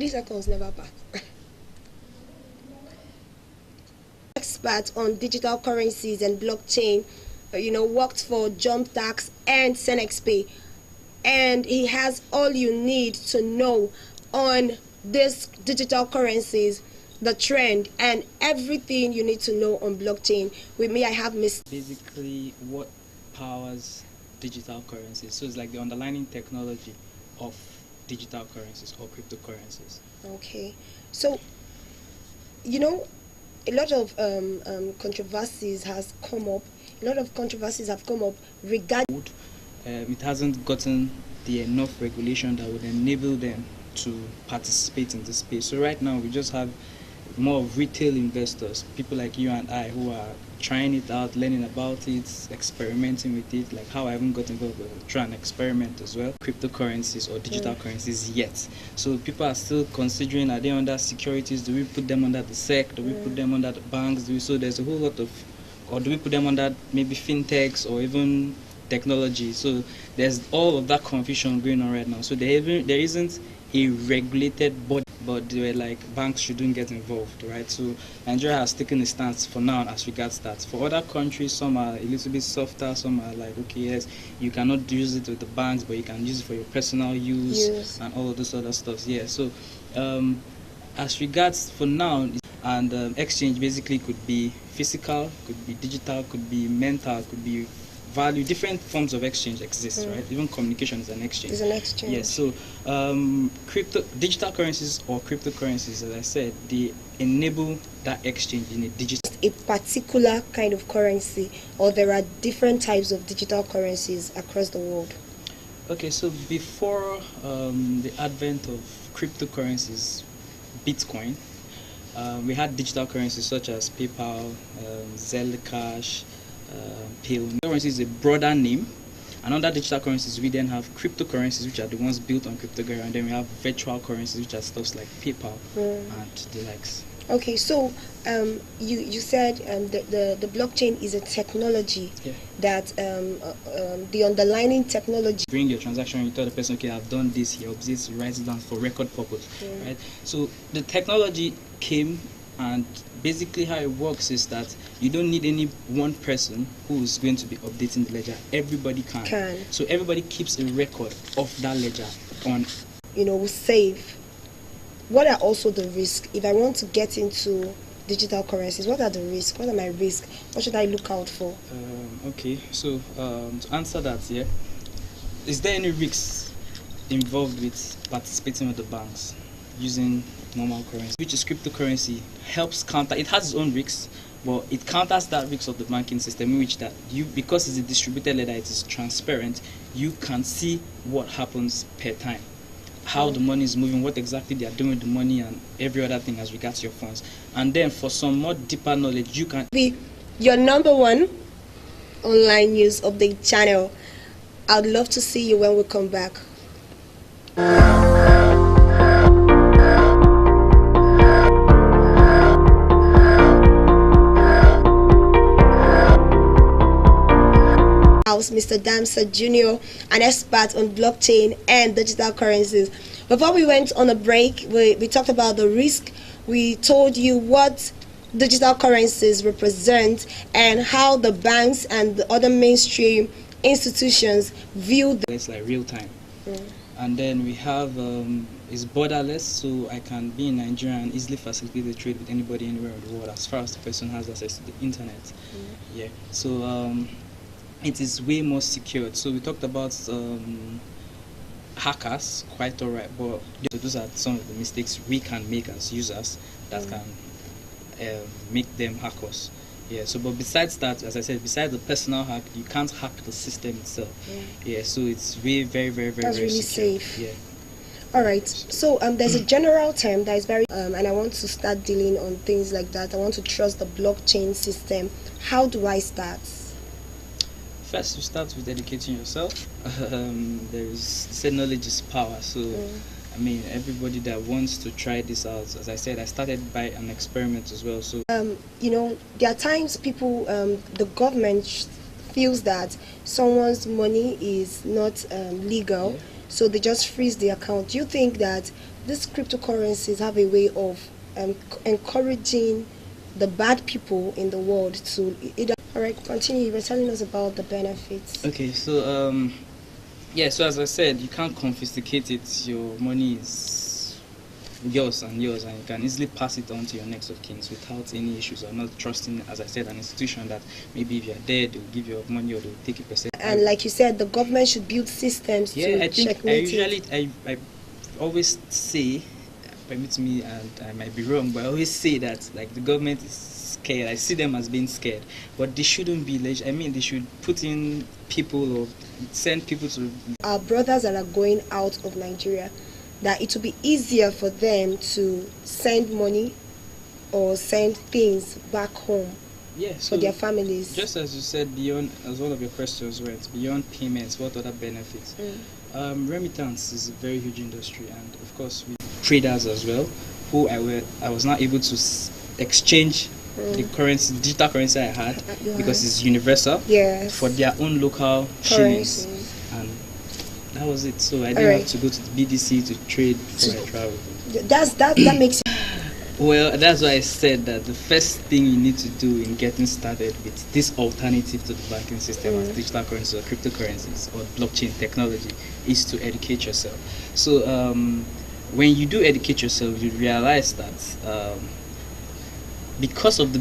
3 seconds never pass. Expert on digital currencies and blockchain, worked for Jump Tax and SenexPay, and he has all you need to know on this digital currencies, the trend, and everything you need to know on blockchain. With me, I have Mr. Basically, what powers digital currencies? So it's like the underlying technology of digital currencies or cryptocurrencies. Okay, so a lot of controversies has come up. A lot of controversies have come up regarding. It hasn't gotten the enough regulation that would enable them to participate in this space. So right now we just have more of retail investors, people like you and I, who are trying it out, learning about it, experimenting with it, like how I haven't got involved with trying to experiment as well. Cryptocurrencies or digital currencies yet. So people are still considering, are they under securities? Do we put them under the SEC? Do we put them under the banks? So there's a whole lot of, or do we put them under maybe fintechs or even technology? So there's all of that confusion going on right now. So there isn't a regulated body, but they were like, banks shouldn't get involved, right? So Nigeria has taken a stance for now as regards that. For other countries, some are a little bit softer, some are like, okay, yes, you cannot use it with the banks, but you can use it for your personal use and all of this other stuff. Yeah, so as regards for now, and exchange basically could be physical, could be digital, could be mental, could be value. Different forms of exchange exist, right? Even communication is an exchange. It's an exchange. Yes. So digital currencies or cryptocurrencies, as I said, they enable that exchange in a digital. A particular kind of currency, or there are different types of digital currencies across the world? Okay. So before the advent of cryptocurrencies, Bitcoin, we had digital currencies such as PayPal, Zelle, Pale. Currency is a broader name, and under digital currencies we then have cryptocurrencies, which are the ones built on cryptography, and then we have virtual currencies, which are stuff like PayPal and the likes. Okay, so you said the blockchain is a technology that the underlying technology. Bring your transaction, you tell the person, okay, I've done this, he updates, writes it down for record purpose, right? So the technology came, and basically how it works is that you don't need any one person who is going to be updating the ledger. Everybody can. So everybody keeps a record of that ledger on. Save. What are also the risks? If I want to get into digital currencies, what are the risks? What are my risks? What should I look out for? Okay, so to answer that, is there any risks involved with participating with the banks using normal currency, which is cryptocurrency? Helps counter. It has its own risks, but it counters that risk of the banking system, in which that because it's a distributed ledger, it is transparent. You can see what happens per time, how the money is moving, what exactly they are doing with the money, and every other thing as regards your funds. And then for some more deeper knowledge, you can be your #1 online news update channel. I'd love to see you when we come back. Mr. Damser Jr., an expert on blockchain and digital currencies. Before we went on a break, we talked about the risk. We told you what digital currencies represent and how the banks and the other mainstream institutions view them. It's like real time. And then we have is borderless, so I can be in Nigeria and easily facilitate the trade with anybody anywhere in the world, as far as the person has access to the internet. Yeah. So it is way more secured. So we talked about hackers, quite alright, but those are some of the mistakes we can make as users that can make them hackers. Yeah. So, but besides that, as I said, besides the personal hack, you can't hack the system itself. Yeah. So it's very, very, very, That's very really secure. safe. Yeah. All right. So there's a general term that is very, and I want to start dealing on things like that. I want to trust the blockchain system. How do I start? First, you start with educating yourself. Said knowledge is power. So, I mean, everybody that wants to try this out, as I said, I started by an experiment as well. So, there are times people, the government feels that someone's money is not legal, so they just freeze the account. Do you think that these cryptocurrencies have a way of encouraging the bad people in the world to either. All right, continue. You were telling us about the benefits. Okay, so yeah, so as I said, you can't confiscate it. Your money is yours, and you can easily pass it on to your next of kin without any issues, or not trusting, as I said, an institution that maybe if you're dead, they'll give you money or they'll take a percent. And like you said, the government should build systems to checkmate it. I always say, permit me, and I might be wrong, but I always say that like the government is scared. I see them as being scared, but they shouldn't be. I mean, they should put in people or send people to our brothers that are going out of Nigeria, that it will be easier for them to send money or send things back home. Yes, for their families. Just as you said, beyond, as one of your questions went, beyond payments, what other benefits? Remittance is a very huge industry, and of course, we traders as well, who I was not able to exchange the currency, digital currency I had, because it's universal, for their own local shillings, and that was it. So I didn't have to go to the BDC to trade before I traveled. That makes it. Well, that's why I said that the first thing you need to do in getting started with this alternative to the banking system as digital currencies or cryptocurrencies or blockchain technology is to educate yourself. So when you do educate yourself, you realize that because of the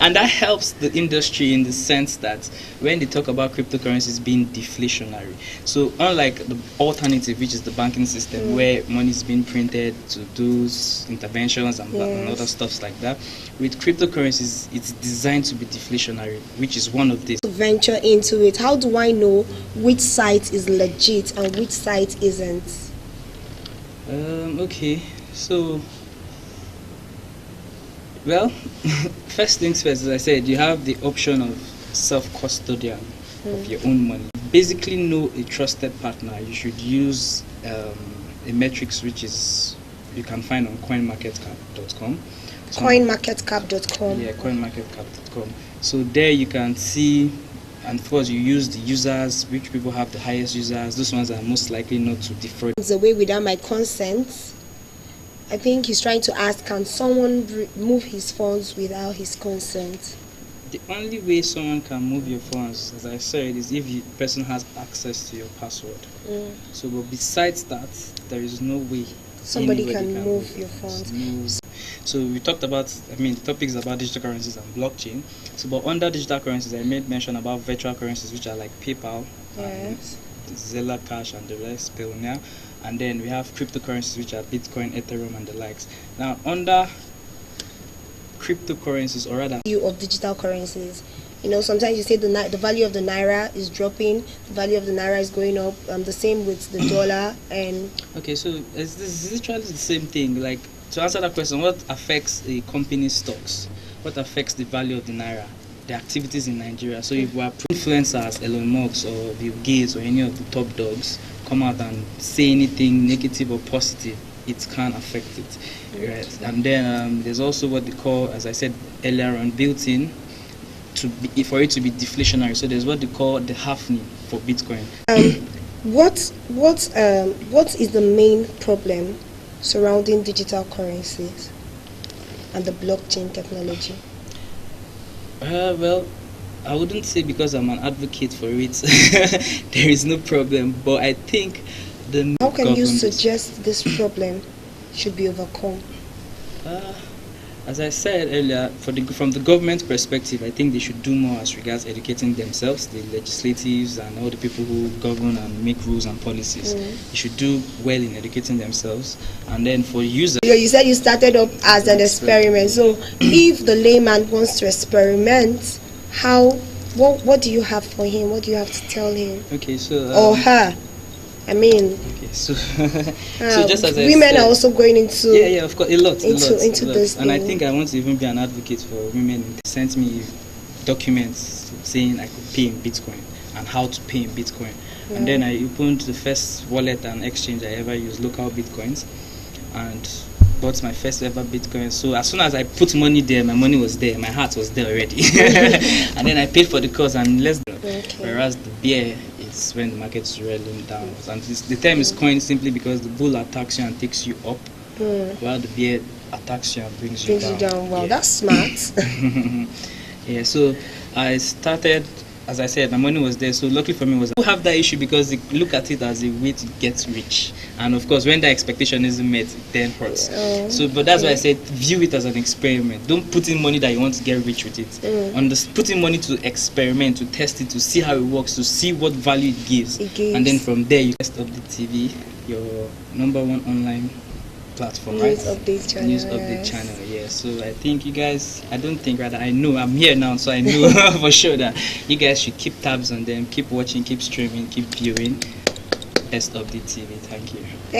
and that helps the industry in the sense that when they talk about cryptocurrencies being deflationary, so unlike the alternative, which is the banking system where money is being printed to do interventions and other stuffs like that, with cryptocurrencies it's designed to be deflationary, which is one of these. To venture into it, how do I know which site is legit and which site isn't? Okay, so well, first things first, as I said, you have the option of self-custodian of your own money. Basically, know a trusted partner. You should use a metrics which is you can find on coinmarketcap.com. Coinmarketcap.com. Yeah, coinmarketcap.com. So there you can see, and of course you use the users, which people have the highest users. Those ones are most likely not to defraud. It's a way without my consent. I think he's trying to ask, can someone move his funds without his consent? The only way someone can move your funds, as I said, is if the person has access to your password. So, but besides that, there is no way somebody can move your funds. So we talked about, the topics about digital currencies and blockchain. So, but under digital currencies, I made mention about virtual currencies, which are like PayPal, Zella Cash, and the rest, Payoneer. And then we have cryptocurrencies, which are Bitcoin, Ethereum, and the likes. Now, under cryptocurrencies, or rather, value of digital currencies. You know, sometimes you say the value of the naira is dropping, the value of the naira is going up. The same with the dollar. And okay, so it's literally the same thing. Like, to answer that question, what affects a company's stocks? What affects the value of the naira? The activities in Nigeria. So if we are influencers, Elon Musk or Bill Gates or any of the top dogs come out and say anything negative or positive, it can affect it, right? And then there's also what they call, as I said earlier on, built-in for it to be deflationary. So there's what they call the halfning for Bitcoin. What is the main problem surrounding digital currencies and the blockchain technology? Well, I wouldn't say because I'm an advocate for it there is no problem, but I think how can you suggest this problem should be overcome? As I said earlier, from the government perspective, I think they should do more as regards educating themselves, the legislatives and all the people who govern and make rules and policies. They should do well in educating themselves. And then for users, you said you started up as an experiment. So if the layman wants to experiment, what do you have for him? What do you have to tell him? Okay, so or her. Okay, so so just as women said, are also going into of course, a lot into this, and I think I want to even be an advocate for women. They sent me documents saying I could pay in Bitcoin and how to pay in Bitcoin, and then I opened the first wallet and exchange I ever used, local Bitcoins, and bought my first ever Bitcoin. So as soon as I put money there, my money was there, my heart was there already. And then I paid for the course and less than. Whereas the beer is that's when the market is rolling down. And the term is coined simply because the bull attacks you and takes you up, while the bear attacks you and brings you down. Wow, yeah. that's smart. Yeah, so I started, as I said, my money was there. So luckily for me was I have that issue because they look at it as a way to get rich, and of course when that expectation isn't met, it then hurts. So, but that's why I said view it as an experiment. Don't put in money that you want to get rich with it. Put in money to experiment, to test it, to see how it works, to see what value it gives, and then from there you test up the TV, your number one online platform, News right? update channel. News update channel, yeah. So I think you guys, I don't think rather, I know I'm here now, so I know for sure that you guys should keep tabs on them, keep watching, keep streaming, keep viewing. Best Update TV. Thank you.